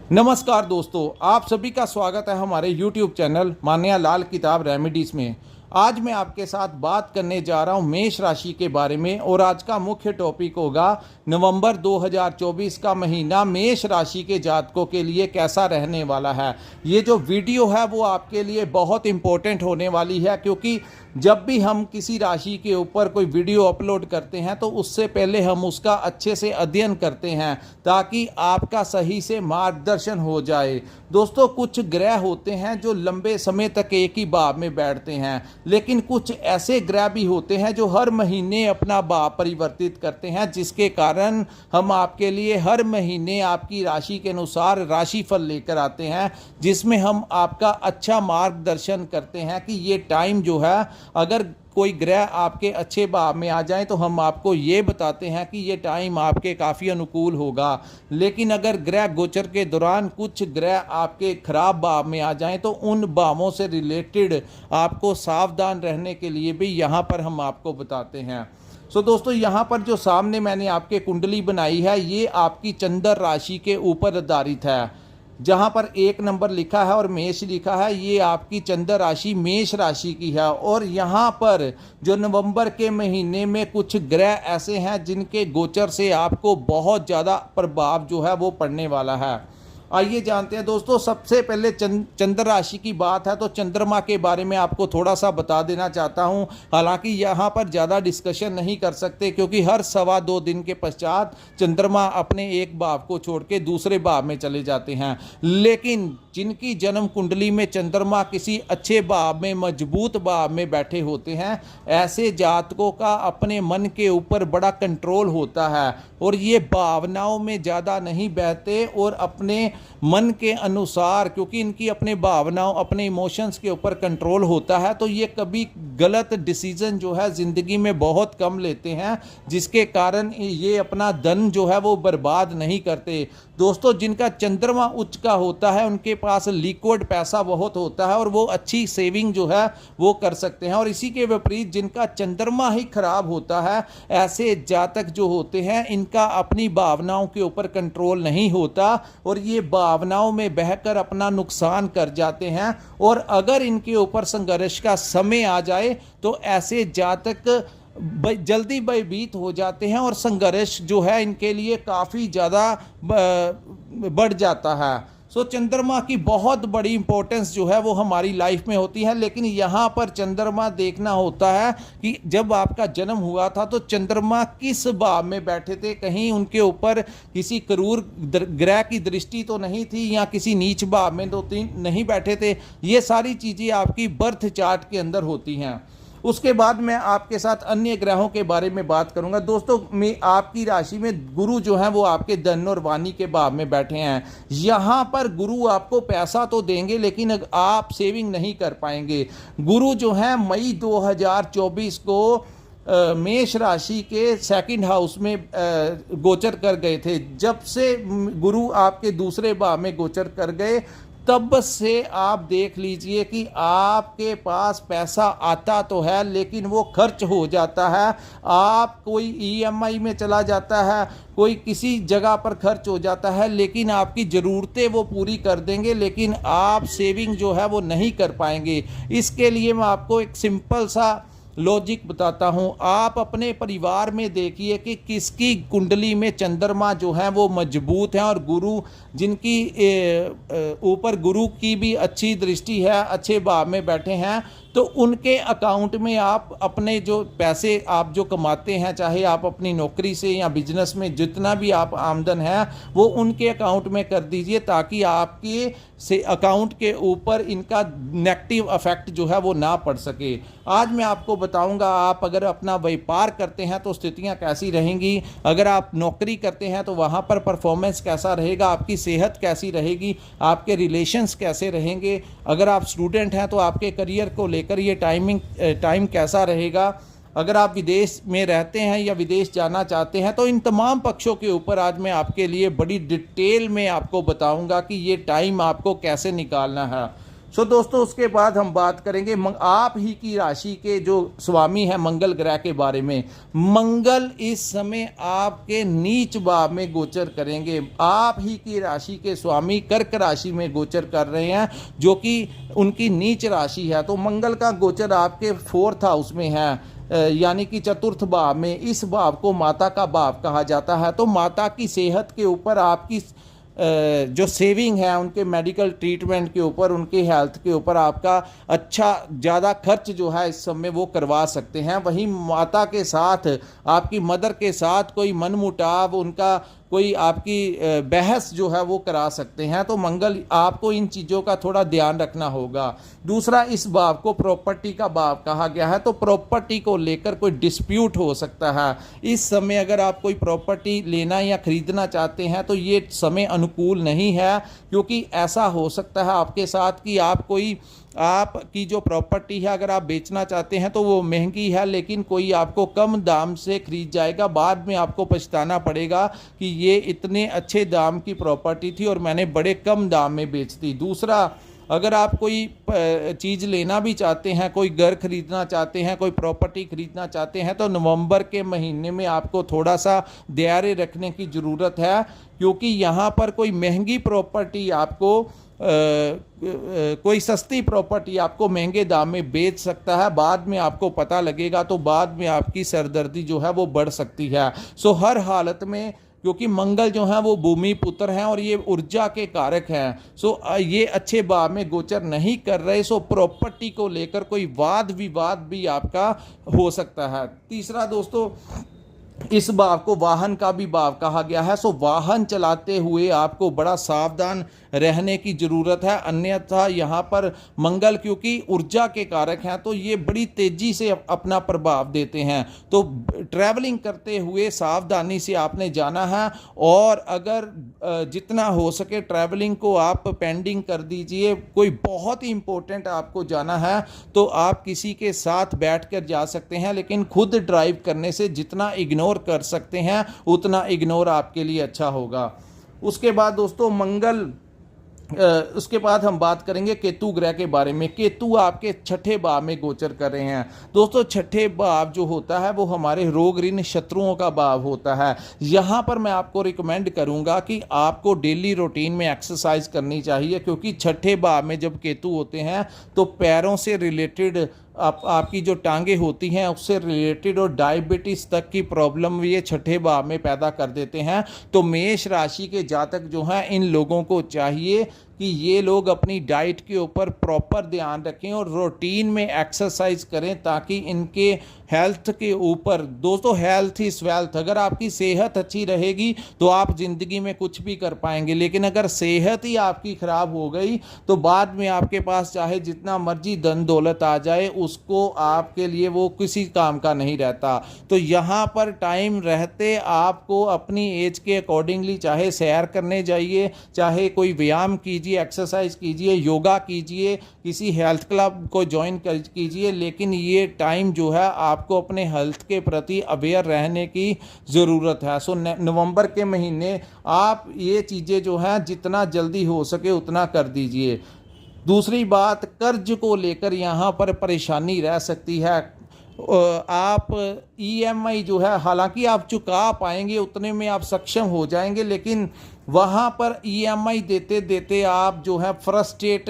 नमस्कार दोस्तों, आप सभी का स्वागत है हमारे YouTube चैनल मान्या लाल किताब रेमेडीज में। आज मैं आपके साथ बात करने जा रहा हूं मेष राशि के बारे में और आज का मुख्य टॉपिक होगा नवंबर 2024 का महीना मेष राशि के जातकों के लिए कैसा रहने वाला है। ये जो वीडियो है वो आपके लिए बहुत इंपॉर्टेंट होने वाली है, क्योंकि जब भी हम किसी राशि के ऊपर कोई वीडियो अपलोड करते हैं तो उससे पहले हम उसका अच्छे से अध्ययन करते हैं ताकि आपका सही से मार्गदर्शन हो जाए। दोस्तों, कुछ ग्रह होते हैं जो लंबे समय तक एक ही भाव में बैठते हैं, लेकिन कुछ ऐसे ग्रह भी होते हैं जो हर महीने अपना भाव परिवर्तित करते हैं, जिसके कारण हम आपके लिए हर महीने आपकी राशि के अनुसार राशिफल लेकर आते हैं, जिसमें हम आपका अच्छा मार्गदर्शन करते हैं कि ये टाइम जो है, अगर कोई ग्रह आपके अच्छे भाव में आ जाए तो हम आपको ये बताते हैं कि ये टाइम आपके काफ़ी अनुकूल होगा। लेकिन अगर ग्रह गोचर के दौरान कुछ ग्रह आपके खराब भाव में आ जाएं तो उन भावों से रिलेटेड आपको सावधान रहने के लिए भी यहाँ पर हम आपको बताते हैं। दोस्तों, यहाँ पर जो सामने मैंने आपके कुंडली बनाई है, ये आपकी चंद्र राशि के ऊपर आधारित है। जहाँ पर 1 नंबर लिखा है और मेष लिखा है, ये आपकी चंद्र राशि मेष राशि की है। और यहाँ पर जो नवंबर के महीने में कुछ ग्रह ऐसे हैं जिनके गोचर से आपको बहुत ज़्यादा प्रभाव जो है वो पड़ने वाला है। आइए जानते हैं दोस्तों। सबसे पहले चंद्र राशि की बात है तो चंद्रमा के बारे में आपको थोड़ा सा बता देना चाहता हूं। हालांकि यहाँ पर ज़्यादा डिस्कशन नहीं कर सकते, क्योंकि हर 2.25 दिन के पश्चात चंद्रमा अपने एक भाव को छोड़ के दूसरे भाव में चले जाते हैं। लेकिन जिनकी जन्म कुंडली में चंद्रमा किसी अच्छे भाव में, मजबूत भाव में बैठे होते हैं, ऐसे जातकों का अपने मन के ऊपर बड़ा कंट्रोल होता है और ये भावनाओं में ज़्यादा नहीं बहते और अपने मन के अनुसार, क्योंकि इनकी अपने भावनाओं, अपने इमोशंस के ऊपर कंट्रोल होता है, तो ये कभी गलत डिसीजन जो है ज़िंदगी में बहुत कम लेते हैं, जिसके कारण ये अपना धन जो है वो बर्बाद नहीं करते। दोस्तों, जिनका चंद्रमा उच्च का होता है उनके पास लिक्विड पैसा बहुत होता है और वो अच्छी सेविंग जो है वो कर सकते हैं। और इसी के विपरीत जिनका चंद्रमा ही खराब होता है, ऐसे जातक जो होते हैं, इनका अपनी भावनाओं के ऊपर कंट्रोल नहीं होता और ये भावनाओं में बहकर अपना नुकसान कर जाते हैं। और अगर इनके ऊपर संघर्ष का समय आ जाए तो ऐसे जातक जल्दी भयभीत हो जाते हैं और संघर्ष जो है इनके लिए काफ़ी ज़्यादा बढ़ जाता है। चंद्रमा की बहुत बड़ी इंपॉर्टेंस जो है वो हमारी लाइफ में होती है। लेकिन यहाँ पर चंद्रमा देखना होता है कि जब आपका जन्म हुआ था तो चंद्रमा किस भाव में बैठे थे। कहीं उनके ऊपर किसी क्रूर ग्रह की दृष्टि तो नहीं थी या किसी नीच भाव में तो नहीं बैठे थे। ये सारी चीज़ें आपकी बर्थ चार्ट के अंदर होती हैं। उसके बाद मैं आपके साथ अन्य ग्रहों के बारे में बात करूंगा। दोस्तों, मैं आपकी राशि में गुरु जो है वो आपके धन और वाणी के भाव में बैठे हैं। यहाँ पर गुरु आपको पैसा तो देंगे लेकिन आप सेविंग नहीं कर पाएंगे। गुरु जो है मई 2024 को मेष राशि के 2nd हाउस में गोचर कर गए थे। जब से गुरु आपके दूसरे भाव में गोचर कर गए तब से आप देख लीजिए कि आपके पास पैसा आता तो है लेकिन वो खर्च हो जाता है। आप कोई ईएमआई में चला जाता है, कोई किसी जगह पर खर्च हो जाता है, लेकिन आपकी ज़रूरतें वो पूरी कर देंगे लेकिन आप सेविंग जो है वो नहीं कर पाएंगे। इसके लिए मैं आपको एक सिंपल सा लॉजिक बताता हूं। आप अपने परिवार में देखिए कि किसकी कुंडली में चंद्रमा जो है वो मजबूत है और गुरु जिनकी ऊपर गुरु की भी अच्छी दृष्टि है, अच्छे भाव में बैठे हैं, तो उनके अकाउंट में आप अपने जो पैसे आप जो कमाते हैं, चाहे आप अपनी नौकरी से या बिजनेस में जितना भी आप आमदन है वो उनके अकाउंट में कर दीजिए, ताकि आपके से अकाउंट के ऊपर इनका नेगेटिव इफेक्ट जो है वो ना पड़ सके। आज मैं आपको बताऊंगा, आप अगर अपना व्यापार करते हैं तो स्थितियां कैसी रहेंगी, अगर आप नौकरी करते हैं तो वहां पर परफॉर्मेंस कैसा रहेगा, आपकी सेहत कैसी रहेगी, आपके रिलेशंस कैसे रहेंगे, अगर आप स्टूडेंट हैं तो आपके करियर को लेकर ये टाइम कैसा रहेगा, अगर आप विदेश में रहते हैं या विदेश जाना चाहते हैं, तो इन तमाम पक्षों के ऊपर आज मैं आपके लिए बड़ी डिटेल में आपको बताऊंगा कि ये टाइम आपको कैसे निकालना है। सो दोस्तों उसके बाद हम बात करेंगे आप ही की राशि के जो स्वामी है मंगल ग्रह के बारे में। मंगल इस समय आपके नीच भाव में गोचर करेंगे। आप ही की राशि के स्वामी कर्क राशि में गोचर कर रहे हैं, जो कि उनकी नीच राशि है। तो मंगल का गोचर आपके 4th हाउस में है, यानी कि चतुर्थ भाव में। इस भाव को माता का भाव कहा जाता है। तो माता की सेहत के ऊपर, आपकी जो सेविंग है, उनके मेडिकल ट्रीटमेंट के ऊपर, उनके हेल्थ के ऊपर आपका अच्छा ज़्यादा खर्च जो है इस समय वो करवा सकते हैं। वहीं माता के साथ, आपकी मदर के साथ कोई मनमुटाव, उनका कोई आपकी बहस जो है वो करा सकते हैं। तो मंगल, आपको इन चीज़ों का थोड़ा ध्यान रखना होगा। दूसरा, इस भाव को प्रॉपर्टी का भाव कहा गया है। तो प्रॉपर्टी को लेकर कोई डिस्प्यूट हो सकता है। इस समय अगर आप कोई प्रॉपर्टी लेना या खरीदना चाहते हैं तो ये समय अनुकूल नहीं है, क्योंकि ऐसा हो सकता है आपके साथ कि आपकी जो प्रॉपर्टी है अगर आप बेचना चाहते हैं तो वो महंगी है, लेकिन कोई आपको कम दाम से खरीद जाएगा। बाद में आपको पछताना पड़ेगा कि ये इतने अच्छे दाम की प्रॉपर्टी थी और मैंने बड़े कम दाम में बेच दी। दूसरा, अगर आप कोई चीज़ लेना भी चाहते हैं, कोई घर खरीदना चाहते हैं, कोई प्रॉपर्टी खरीदना चाहते हैं, तो नवंबर के महीने में आपको थोड़ा सा धैर्य रखने की ज़रूरत है, क्योंकि यहाँ पर कोई महंगी प्रॉपर्टी आपको कोई सस्ती प्रॉपर्टी आपको महंगे दाम में बेच सकता है। बाद में आपको पता लगेगा तो बाद में आपकी सरदर्दी जो है वो बढ़ सकती है। सो हर हालत में, क्योंकि मंगल जो है वो भूमि पुत्र हैं और ये ऊर्जा के कारक हैं, सो ये अच्छे भाव में गोचर नहीं कर रहे। सो प्रॉपर्टी को लेकर कोई वाद विवाद भी आपका हो सकता है। तीसरा दोस्तों, इस भाव को वाहन का भी भाव कहा गया है। सो वाहन चलाते हुए आपको बड़ा सावधान रहने की ज़रूरत है, अन्यथा यहाँ पर मंगल, क्योंकि ऊर्जा के कारक हैं, तो ये बड़ी तेज़ी से अपना प्रभाव देते हैं। तो ट्रैवलिंग करते हुए सावधानी से आपने जाना है, और अगर जितना हो सके ट्रैवलिंग को आप पेंडिंग कर दीजिए। कोई बहुत ही इंपॉर्टेंट आपको जाना है तो आप किसी के साथ बैठकर जा सकते हैं, लेकिन खुद ड्राइव करने से जितना इग्नोर कर सकते हैं उतना इग्नोर आपके लिए अच्छा होगा। उसके बाद दोस्तों उसके बाद हम बात करेंगे केतु ग्रह के बारे में। केतु आपके 6ठे भाव में गोचर कर रहे हैं। दोस्तों 6ठे भाव जो होता है वो हमारे रोग ऋण शत्रुओं का भाव होता है। यहाँ पर मैं आपको रिकमेंड करूँगा कि आपको डेली रूटीन में एक्सरसाइज करनी चाहिए, क्योंकि 6ठे भाव में जब केतु होते हैं तो पैरों से रिलेटेड, आपकी जो टांगे होती हैं उससे रिलेटेड और डायबिटीज़ तक की प्रॉब्लम ये 6ठे भाव में पैदा कर देते हैं। तो मेष राशि के जातक जो हैं, इन लोगों को चाहिए कि ये लोग अपनी डाइट के ऊपर प्रॉपर ध्यान रखें और रूटीन में एक्सरसाइज करें, ताकि इनके हेल्थ के ऊपर, दोस्तों हेल्थ इज वेल्थ, अगर आपकी सेहत अच्छी रहेगी तो आप ज़िंदगी में कुछ भी कर पाएंगे, लेकिन अगर सेहत ही आपकी ख़राब हो गई तो बाद में आपके पास चाहे जितना मर्जी धन दौलत आ जाए, उसको आपके लिए वो किसी काम का नहीं रहता। तो यहाँ पर टाइम रहते आपको अपनी एज के अकॉर्डिंगली चाहे सैर करने जाइए, चाहे कोई व्यायाम कीजिए, एक्सरसाइज कीजिए, योगा कीजिए, किसी हेल्थ क्लब को ज्वाइन कीजिए, लेकिन ये टाइम जो है आपको अपने हेल्थ के प्रति अवेयर रहने की ज़रूरत है। सो नवंबर के महीने आप ये चीज़ें जो हैं जितना जल्दी हो सके उतना कर दीजिए। दूसरी बात, कर्ज को लेकर यहाँ पर परेशानी रह सकती है। आप EMI जो है, हालांकि आप चुका पाएंगे, उतने में आप सक्षम हो जाएंगे, लेकिन वहाँ पर EMI देते देते आप जो है फ्रस्ट्रेट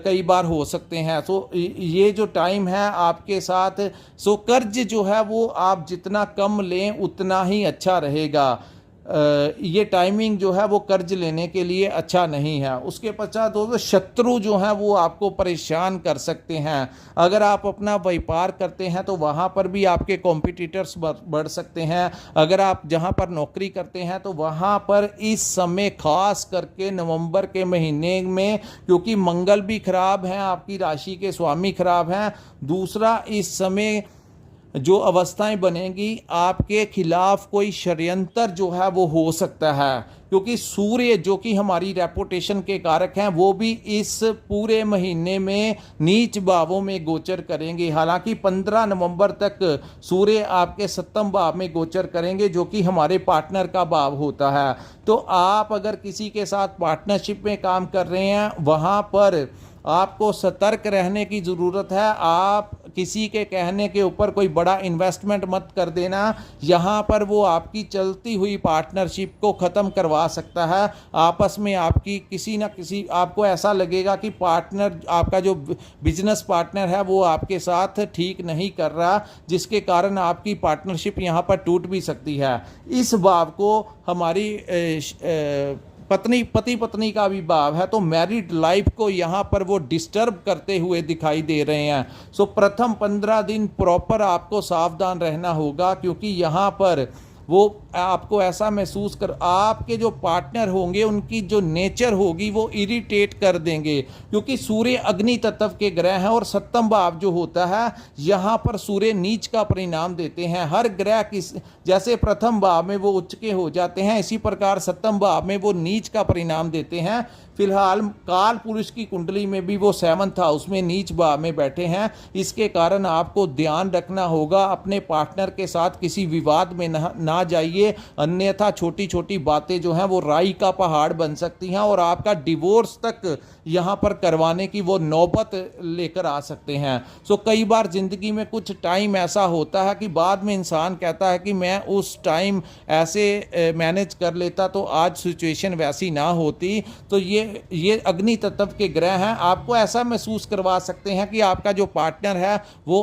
कई बार हो सकते हैं। सो ये जो टाइम है आपके साथ, सो कर्ज जो है वो आप जितना कम लें उतना ही अच्छा रहेगा। ये टाइमिंग जो है वो कर्ज लेने के लिए अच्छा नहीं है। उसके पश्चात दोस्तों शत्रु जो हैं वो आपको परेशान कर सकते हैं। अगर आप अपना व्यापार करते हैं तो वहाँ पर भी आपके कॉम्पिटिटर्स बढ़ सकते हैं। अगर आप जहाँ पर नौकरी करते हैं तो वहाँ पर इस समय खास करके नवंबर के महीने में, क्योंकि मंगल भी खराब हैं, आपकी राशि के स्वामी खराब हैं, दूसरा इस समय जो अवस्थाएं बनेंगी आपके खिलाफ कोई षड्यंत्र जो है वो हो सकता है, क्योंकि सूर्य जो कि हमारी रेपुटेशन के कारक हैं वो भी इस पूरे महीने में नीच भावों में गोचर करेंगे। हालांकि 15 नवंबर तक सूर्य आपके 7वें भाव में गोचर करेंगे, जो कि हमारे पार्टनर का भाव होता है। तो आप अगर किसी के साथ पार्टनरशिप में काम कर रहे हैं, वहाँ पर आपको सतर्क रहने की ज़रूरत है। आप किसी के कहने के ऊपर कोई बड़ा इन्वेस्टमेंट मत कर देना, यहाँ पर वो आपकी चलती हुई पार्टनरशिप को ख़त्म करवा सकता है। आपस में आपकी किसी ना किसी, आपको ऐसा लगेगा कि पार्टनर, आपका जो बिजनेस पार्टनर है वो आपके साथ ठीक नहीं कर रहा, जिसके कारण आपकी पार्टनरशिप यहाँ पर टूट भी सकती है। इस भाव को हमारी पति पत्नी का भी भाव है, तो मैरिड लाइफ को यहाँ पर वो डिस्टर्ब करते हुए दिखाई दे रहे हैं। सो प्रथम 15 दिन प्रॉपर आपको सावधान रहना होगा, क्योंकि यहाँ पर वो आपको ऐसा महसूस कर, आपके जो पार्टनर होंगे उनकी जो नेचर होगी वो इरिटेट कर देंगे, क्योंकि सूर्य अग्नि तत्व के ग्रह हैं और सप्तम भाव जो होता है यहाँ पर सूर्य नीच का परिणाम देते हैं। हर ग्रह किस, जैसे प्रथम भाव में वो उच्च के हो जाते हैं, इसी प्रकार सप्तम भाव में वो नीच का परिणाम देते हैं। फिलहाल काल पुरुष की कुंडली में भी वो 7th हाउस में नीच भाव में बैठे हैं। इसके कारण आपको ध्यान रखना होगा, अपने पार्टनर के साथ किसी विवाद में ना जाइए, अन्यथा छोटी छोटी बातें जो हैं वो राई का पहाड़ बन सकती हैं और आपका डिवोर्स तक यहाँ पर करवाने की वो नौबत लेकर आ सकते हैं। सो कई बार ज़िंदगी में कुछ टाइम ऐसा होता है कि बाद में इंसान कहता है कि मैं उस टाइम ऐसे मैनेज कर लेता तो आज सिचुएशन वैसी ना होती। तो ये अग्नि तत्व के ग्रह हैं, आपको ऐसा महसूस करवा सकते हैं कि आपका जो पार्टनर है वो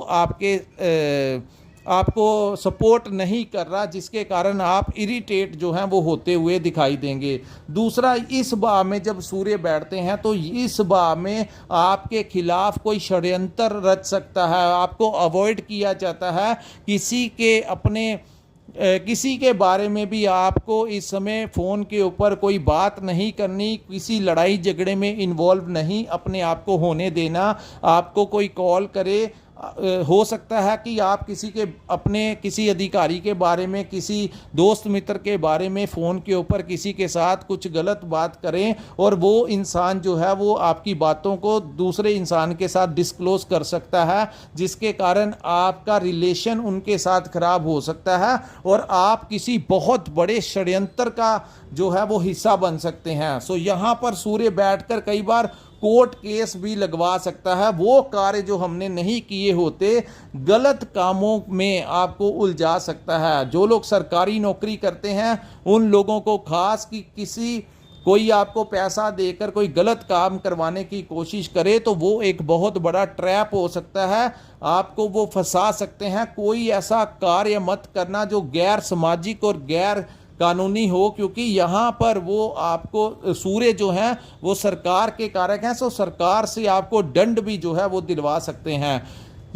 आपको सपोर्ट नहीं कर रहा, जिसके कारण आप इरिटेट जो हैं वो होते हुए दिखाई देंगे। दूसरा, इस भाव में जब सूर्य बैठते हैं तो इस भाव में आपके खिलाफ कोई षड्यंत्र रच सकता है, आपको अवॉइड किया जाता है। किसी के बारे में भी आपको इस समय फ़ोन के ऊपर कोई बात नहीं करनी, किसी लड़ाई झगड़े में इन्वॉल्व नहीं अपने आप को होने देना। आपको कोई कॉल करे, हो सकता है कि आप किसी अधिकारी के बारे में, किसी दोस्त मित्र के बारे में फ़ोन के ऊपर किसी के साथ कुछ गलत बात करें और वो इंसान जो है वो आपकी बातों को दूसरे इंसान के साथ डिस्क्लोज कर सकता है, जिसके कारण आपका रिलेशन उनके साथ खराब हो सकता है और आप किसी बहुत बड़े षड्यंत्र का जो है वो हिस्सा बन सकते हैं। सो यहाँ पर सूर्य बैठकर कई बार कोर्ट केस भी लगवा सकता है। वो कार्य जो हमने नहीं किए होते, गलत कामों में आपको उलझा सकता है। जो लोग सरकारी नौकरी करते हैं उन लोगों को खास कि कोई आपको पैसा देकर कोई गलत काम करवाने की कोशिश करे तो वो एक बहुत बड़ा ट्रैप हो सकता है, आपको वो फंसा सकते हैं। कोई ऐसा कार्य मत करना जो गैर सामाजिक और गैर कानूनी हो, क्योंकि यहाँ पर वो आपको सूर्य जो हैं वो सरकार के कारक हैं। सो सरकार से आपको दंड भी जो है वो दिलवा सकते हैं।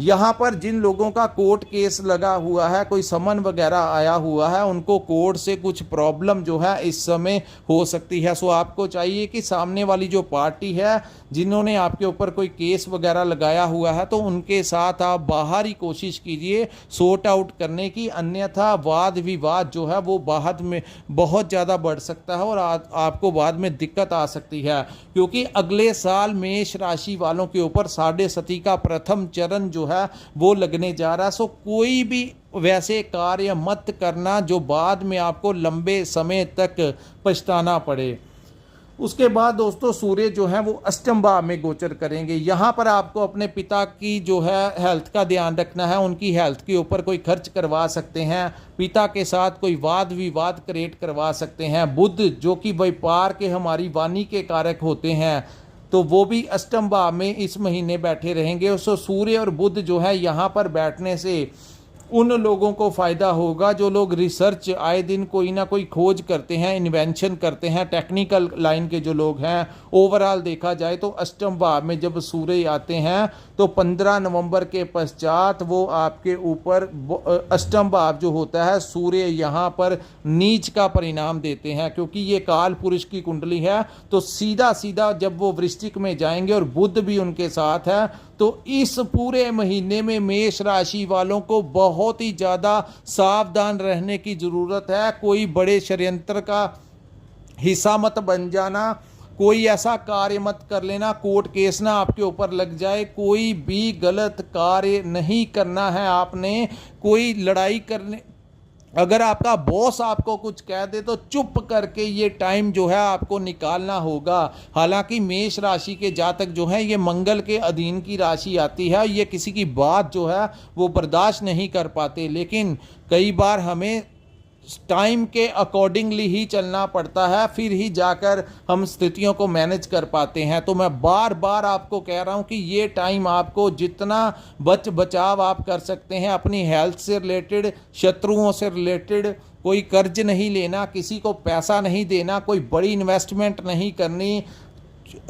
यहाँ पर जिन लोगों का कोर्ट केस लगा हुआ है, कोई समन वगैरह आया हुआ है, उनको कोर्ट से कुछ प्रॉब्लम जो है इस समय हो सकती है। सो आपको चाहिए कि सामने वाली जो पार्टी है जिन्होंने आपके ऊपर कोई केस वगैरह लगाया हुआ है तो उनके साथ आप बाहर ही कोशिश कीजिए सॉर्ट आउट करने की, अन्यथा वाद विवाद जो है वो बाद में बहुत ज़्यादा बढ़ सकता है और आपको बाद में दिक्कत आ सकती है। क्योंकि अगले साल मेष राशि वालों के ऊपर साढ़े सती का प्रथम चरण जो है वो लगने जा रहा है। सो कोई भी वैसे कार्य मत करना जो बाद में आपको लंबे समय तक पछताना पड़े। उसके बाद दोस्तों सूर्य जो है वो अष्टम भाव में गोचर करेंगे। यहाँ पर आपको अपने पिता की जो है हेल्थ का ध्यान रखना है, उनकी हेल्थ के ऊपर कोई खर्च करवा सकते हैं, पिता के साथ कोई वाद विवाद क्रिएट करवा सकते हैं। बुध जो कि व्यापार के, हमारी वाणी के कारक होते हैं, तो वो भी अष्टम भाव में इस महीने बैठे रहेंगे। उसको सूर्य और बुध जो है यहाँ पर बैठने से उन लोगों को फ़ायदा होगा जो लोग रिसर्च आए दिन कोई ना कोई खोज करते हैं, इन्वेंशन करते हैं, टेक्निकल लाइन के जो लोग हैं। ओवरऑल देखा जाए तो अष्टम भाव में जब सूर्य आते हैं तो 15 नवंबर के पश्चात वो आपके ऊपर अष्टम भाव जो होता है सूर्य यहाँ पर नीच का परिणाम देते हैं, क्योंकि ये काल पुरुष की कुंडली है। तो सीधा सीधा जब वो वृश्चिक में जाएंगे और बुध भी उनके साथ है, तो इस पूरे महीने में मेष राशि वालों को बहुत ही ज़्यादा सावधान रहने की ज़रूरत है। कोई बड़े षड्यंत्र का हिस्सा मत बन जाना, कोई ऐसा कार्य मत कर लेना, कोर्ट केस ना आपके ऊपर लग जाए, कोई भी गलत कार्य नहीं करना है आपने। कोई लड़ाई करने अगर आपका बॉस आपको कुछ कह दे तो चुप करके ये टाइम जो है आपको निकालना होगा। हालांकि मेष राशि के जातक जो है ये मंगल के अधीन की राशि आती है, ये किसी की बात जो है वो बर्दाश्त नहीं कर पाते, लेकिन कई बार हमें टाइम के अकॉर्डिंगली ही चलना पड़ता है, फिर ही जाकर हम स्थितियों को मैनेज कर पाते हैं। तो मैं बार बार आपको कह रहा हूं कि ये टाइम आपको जितना बचाव आप कर सकते हैं अपनी हेल्थ से रिलेटेड, शत्रुओं से रिलेटेड, कोई कर्ज नहीं लेना, किसी को पैसा नहीं देना, कोई बड़ी इन्वेस्टमेंट नहीं करनी।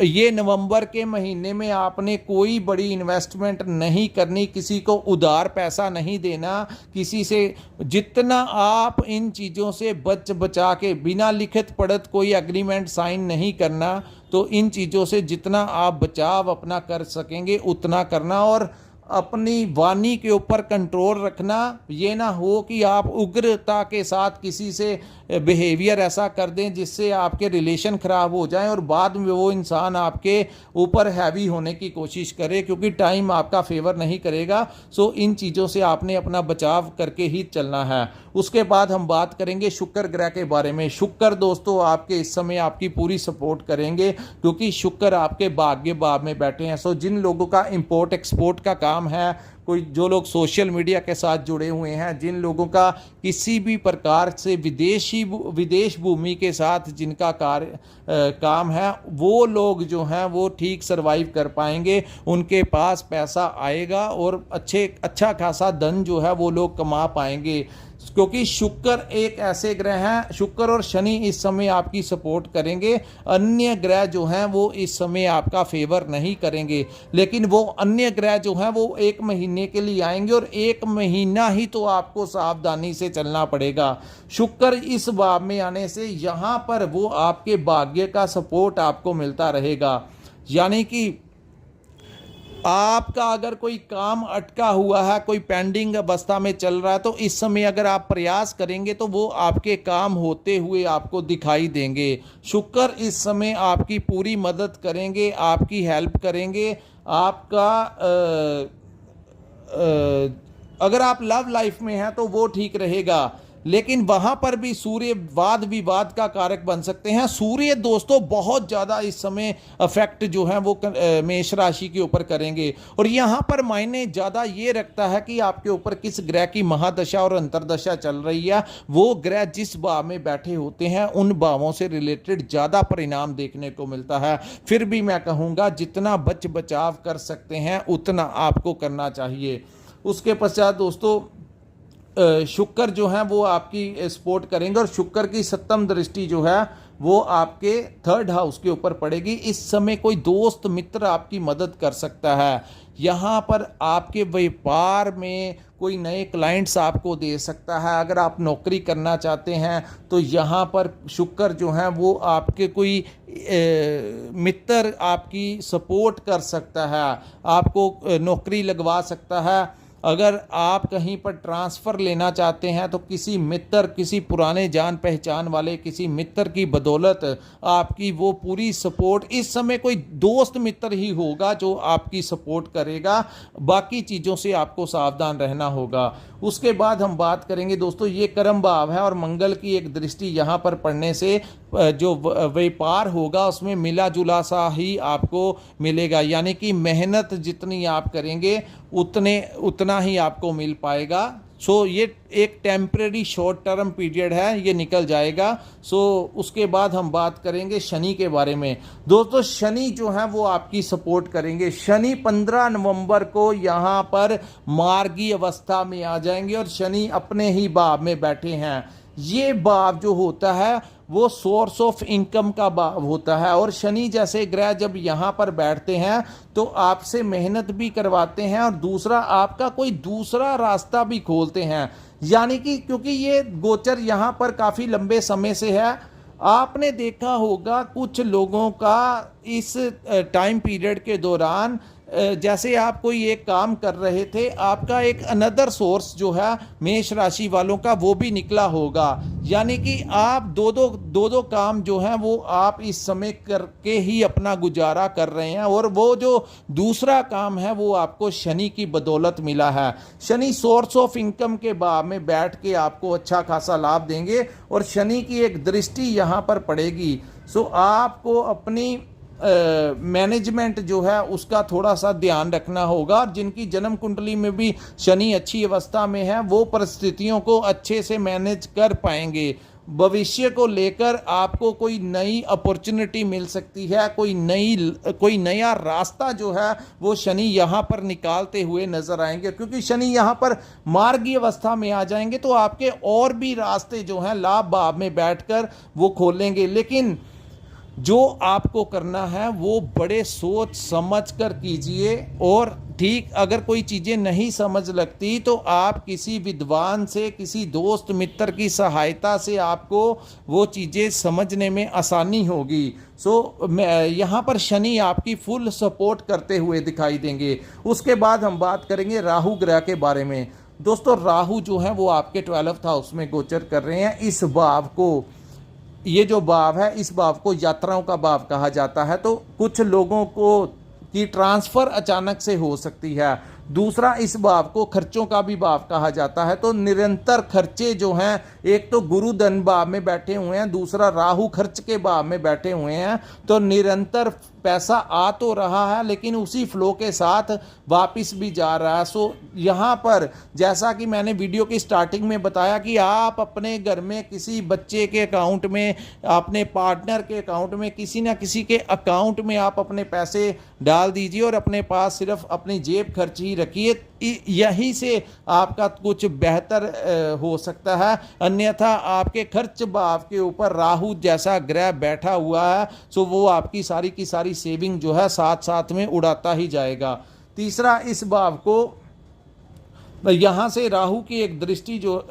ये नवंबर के महीने में आपने कोई बड़ी इन्वेस्टमेंट नहीं करनी, किसी को उधार पैसा नहीं देना, किसी से जितना आप इन चीज़ों से बचा के बिना लिखित पढ़त कोई एग्रीमेंट साइन नहीं करना। तो इन चीज़ों से जितना आप बचाव अपना कर सकेंगे उतना करना, और अपनी वाणी के ऊपर कंट्रोल रखना। ये ना हो कि आप उग्रता के साथ किसी से बिहेवियर ऐसा कर दें जिससे आपके रिलेशन ख़राब हो जाएं और बाद में वो इंसान आपके ऊपर हैवी होने की कोशिश करे, क्योंकि टाइम आपका फेवर नहीं करेगा। सो इन चीज़ों से आपने अपना बचाव करके ही चलना है। उसके बाद हम बात करेंगे शुक्र ग्रह के बारे में। शुक्र दोस्तों आपके इस समय आपकी पूरी सपोर्ट करेंगे, क्योंकि शुक्र आपके भाग्य भाव में बैठे हैं। सो जिन लोगों का इंपोर्ट एक्सपोर्ट का काम है, कोई जो लोग सोशल मीडिया के साथ जुड़े हुए हैं, जिन लोगों का किसी भी प्रकार से विदेश भूमि के साथ जिनका काम है, वो लोग जो हैं वो ठीक सरवाइव कर पाएंगे, उनके पास पैसा आएगा और अच्छा खासा धन जो है वो लोग कमा पाएंगे, क्योंकि शुक्र एक ऐसे ग्रह हैं। शुक्र और शनि इस समय आपकी सपोर्ट करेंगे। अन्य ग्रह जो हैं वो इस समय आपका फेवर नहीं करेंगे, लेकिन वो अन्य ग्रह जो हैं वो 1 महीने के लिए आएंगे, और 1 महीना ही तो आपको सावधानी से चलना पड़ेगा। शुक्र इस भाव में आने से यहाँ पर वो आपके भाग्य का सपोर्ट आपको मिलता रहेगा। यानी कि आपका अगर कोई काम अटका हुआ है, कोई पेंडिंग अवस्था में चल रहा है, तो इस समय अगर आप प्रयास करेंगे तो वो आपके काम होते हुए आपको दिखाई देंगे। शुक्र इस समय आपकी पूरी मदद करेंगे, आपकी हेल्प करेंगे। आपका अगर आप लव लाइफ में हैं तो वो ठीक रहेगा, लेकिन वहां पर भी सूर्य वाद विवाद का कारक बन सकते हैं। सूर्य दोस्तों बहुत ज़्यादा इस समय अफेक्ट जो है वो मेष राशि के ऊपर करेंगे, और यहाँ पर मायने ज़्यादा ये रखता है कि आपके ऊपर किस ग्रह की महादशा और अंतरदशा चल रही है। वो ग्रह जिस भाव में बैठे होते हैं उन भावों से रिलेटेड ज़्यादा परिणाम देखने को मिलता है। फिर भी मैं कहूँगा जितना बचाव कर सकते हैं उतना आपको करना चाहिए। उसके पश्चात दोस्तों शुक्र जो है वो आपकी सपोर्ट करेंगे, और शुक्र की 7वीं दृष्टि जो है वो आपके 3rd हाउस के ऊपर पड़ेगी। इस समय कोई दोस्त मित्र आपकी मदद कर सकता है। यहाँ पर आपके व्यापार में कोई नए क्लाइंट्स आपको दे सकता है। अगर आप नौकरी करना चाहते हैं तो यहाँ पर शुक्र जो है वो आपके कोई मित्र आपकी सपोर्ट कर सकता है, आपको नौकरी लगवा सकता है। अगर आप कहीं पर ट्रांसफ़र लेना चाहते हैं तो किसी मित्र, किसी पुराने जान पहचान वाले किसी मित्र की बदौलत आपकी वो पूरी सपोर्ट, इस समय कोई दोस्त मित्र ही होगा जो आपकी सपोर्ट करेगा। बाकी चीज़ों से आपको सावधान रहना होगा। उसके बाद हम बात करेंगे दोस्तों, ये कर्म भाव है और मंगल की एक दृष्टि यहाँ पर पड़ने से जो व्यापार होगा उसमें मिला जुला सा ही आपको मिलेगा। यानी कि मेहनत जितनी आप करेंगे उतना ही आपको मिल पाएगा। सो ये एक टेम्परेरी शॉर्ट टर्म पीरियड है, ये निकल जाएगा। सो उसके बाद हम बात करेंगे शनि के बारे में। दोस्तों शनि जो है वो आपकी सपोर्ट करेंगे। शनि 15 नवंबर को यहाँ पर मार्गी अवस्था में आ जाएंगे, और शनि अपने ही भाव में बैठे हैं। ये भाव जो होता है वो सोर्स ऑफ इनकम का भाव होता है, और शनि जैसे ग्रह जब यहाँ पर बैठते हैं तो आपसे मेहनत भी करवाते हैं, और दूसरा आपका कोई दूसरा रास्ता भी खोलते हैं। यानी कि क्योंकि ये गोचर यहाँ पर काफ़ी लंबे समय से है, आपने देखा होगा कुछ लोगों का इस टाइम पीरियड के दौरान जैसे आप कोई एक काम कर रहे थे, आपका एक अनदर सोर्स जो है मेष राशि वालों का वो भी निकला होगा, यानी कि आप दो दो काम जो हैं वो आप इस समय करके ही अपना गुजारा कर रहे हैं। और वो जो दूसरा काम है वो आपको शनि की बदौलत मिला है। शनि सोर्स ऑफ इनकम के भाव में बैठ के आपको अच्छा खासा लाभ देंगे और शनि की एक दृष्टि यहाँ पर पड़ेगी। सो आपको अपनी मैनेजमेंट जो है उसका थोड़ा सा ध्यान रखना होगा। जिनकी जन्म कुंडली में भी शनि अच्छी अवस्था में है वो परिस्थितियों को अच्छे से मैनेज कर पाएंगे। भविष्य को लेकर आपको कोई नई अपॉर्चुनिटी मिल सकती है, कोई नया रास्ता जो है वो शनि यहाँ पर निकालते हुए नजर आएंगे। क्योंकि शनि यहाँ पर मार्गी अवस्था में आ जाएंगे तो आपके और भी रास्ते जो हैं लाभ भाव में बैठकर वो खोलेंगे। लेकिन जो आपको करना है वो बड़े सोच समझ कर कीजिए। और ठीक अगर कोई चीज़ें नहीं समझ लगती तो आप किसी विद्वान से, किसी दोस्त मित्र की सहायता से आपको वो चीज़ें समझने में आसानी होगी। सो यहाँ पर शनि आपकी फुल सपोर्ट करते हुए दिखाई देंगे। उसके बाद हम बात करेंगे राहु ग्रह के बारे में। दोस्तों राहु जो है वो आपके 12th हाउस में गोचर कर रहे हैं। इस भाव को, ये जो भाव है इस भाव को यात्राओं का भाव कहा जाता है। तो कुछ लोगों को की ट्रांसफ़र अचानक से हो सकती है। दूसरा, इस भाव को खर्चों का भी भाव कहा जाता है। तो निरंतर खर्चे जो हैं, एक तो गुरु धन भाव में बैठे हुए हैं, दूसरा राहु खर्च के भाव में बैठे हुए हैं। तो निरंतर पैसा आ तो रहा है लेकिन उसी फ्लो के साथ वापस भी जा रहा है। सो यहाँ पर जैसा कि मैंने वीडियो की स्टार्टिंग में बताया कि आप अपने घर में किसी बच्चे के अकाउंट में, अपने पार्टनर के अकाउंट में, किसी ना किसी के अकाउंट में आप अपने पैसे डाल दीजिए और अपने पास सिर्फ अपनी जेब खर्च ही रखिए। यही से आपका कुछ बेहतर हो सकता है। अन्यथा आपके खर्च भाव के ऊपर राहु जैसा ग्रह बैठा हुआ है सो वो आपकी सारी की सारी सेविंग जो है साथ साथ में उड़ाता ही जाएगा। तीसरा, इस भाव को यहाँ से राहु की एक दृष्टि जो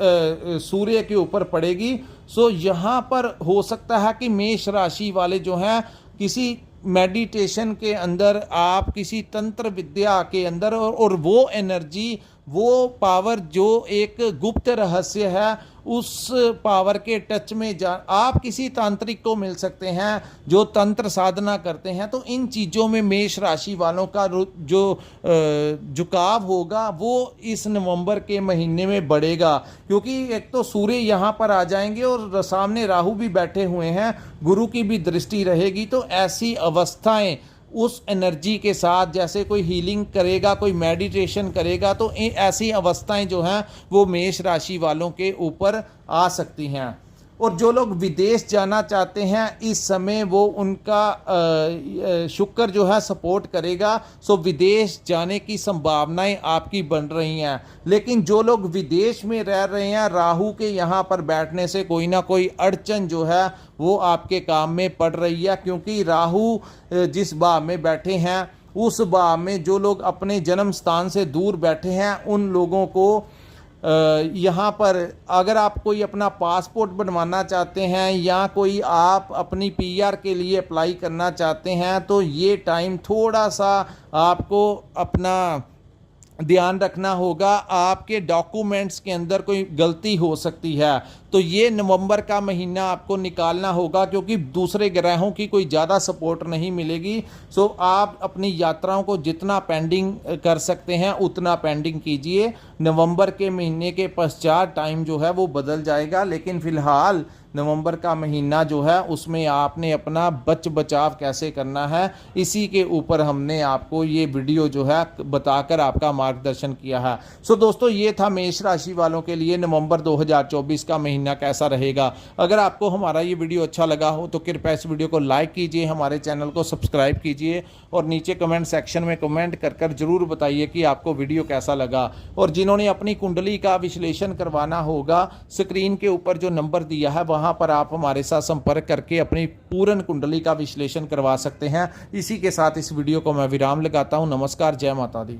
सूर्य के ऊपर पड़ेगी। सो यहाँ पर हो सकता है कि मेष राशि वाले जो हैं किसी मेडिटेशन के अंदर, आप किसी तंत्र विद्या के अंदर, और वो एनर्जी, वो पावर जो एक गुप्त रहस्य है उस पावर के टच में आप किसी तांत्रिक को मिल सकते हैं जो तंत्र साधना करते हैं। तो इन चीज़ों में मेष राशि वालों का जो झुकाव होगा वो इस नवंबर के महीने में बढ़ेगा। क्योंकि एक तो सूर्य यहाँ पर आ जाएंगे और सामने राहु भी बैठे हुए हैं, गुरु की भी दृष्टि रहेगी। तो ऐसी अवस्थाएं उस एनर्जी के साथ, जैसे कोई हीलिंग करेगा, कोई मेडिटेशन करेगा, तो ऐसी अवस्थाएं जो हैं वो मेष राशि वालों के ऊपर आ सकती हैं। और जो लोग विदेश जाना चाहते हैं इस समय वो उनका शुक्र जो है सपोर्ट करेगा। सो विदेश जाने की संभावनाएं आपकी बन रही हैं। लेकिन जो लोग विदेश में रह रहे हैं, राहु के यहाँ पर बैठने से कोई ना कोई अड़चन जो है वो आपके काम में पड़ रही है। क्योंकि राहु जिस भाव में बैठे हैं उस भाव में जो लोग अपने जन्म स्थान से दूर बैठे हैं उन लोगों को यहाँ पर अगर आप कोई अपना पासपोर्ट बनवाना चाहते हैं या कोई आप अपनी पीआर के लिए अप्लाई करना चाहते हैं तो ये टाइम थोड़ा सा आपको अपना ध्यान रखना होगा। आपके डॉक्यूमेंट्स के अंदर कोई गलती हो सकती है। तो ये नवंबर का महीना आपको निकालना होगा क्योंकि दूसरे ग्रहों की कोई ज़्यादा सपोर्ट नहीं मिलेगी। सो आप अपनी यात्राओं को जितना पेंडिंग कर सकते हैं उतना पेंडिंग कीजिए। नवंबर के महीने के पश्चात टाइम जो है वो बदल जाएगा। लेकिन फ़िलहाल नवंबर का महीना जो है उसमें आपने अपना बचाव कैसे करना है इसी के ऊपर हमने आपको ये वीडियो जो है बताकर आपका मार्गदर्शन किया है। सो दोस्तों, ये था मेष राशि वालों के लिए नवंबर 2024 का महीना कैसा रहेगा। अगर आपको हमारा ये वीडियो अच्छा लगा हो तो कृपया इस वीडियो को लाइक कीजिए, हमारे चैनल को सब्सक्राइब कीजिए और नीचे कमेंट सेक्शन में कमेंट कर जरूर बताइए कि आपको वीडियो कैसा लगा। और जिन्होंने अपनी कुंडली का विश्लेषण करवाना होगा, स्क्रीन के ऊपर जो नंबर दिया है वहाँ पर आप हमारे साथ संपर्क करके अपनी पूर्ण कुंडली का विश्लेषण करवा सकते हैं। इसी के साथ इस वीडियो को मैं विराम लगाता हूँ। नमस्कार, जय माता दी।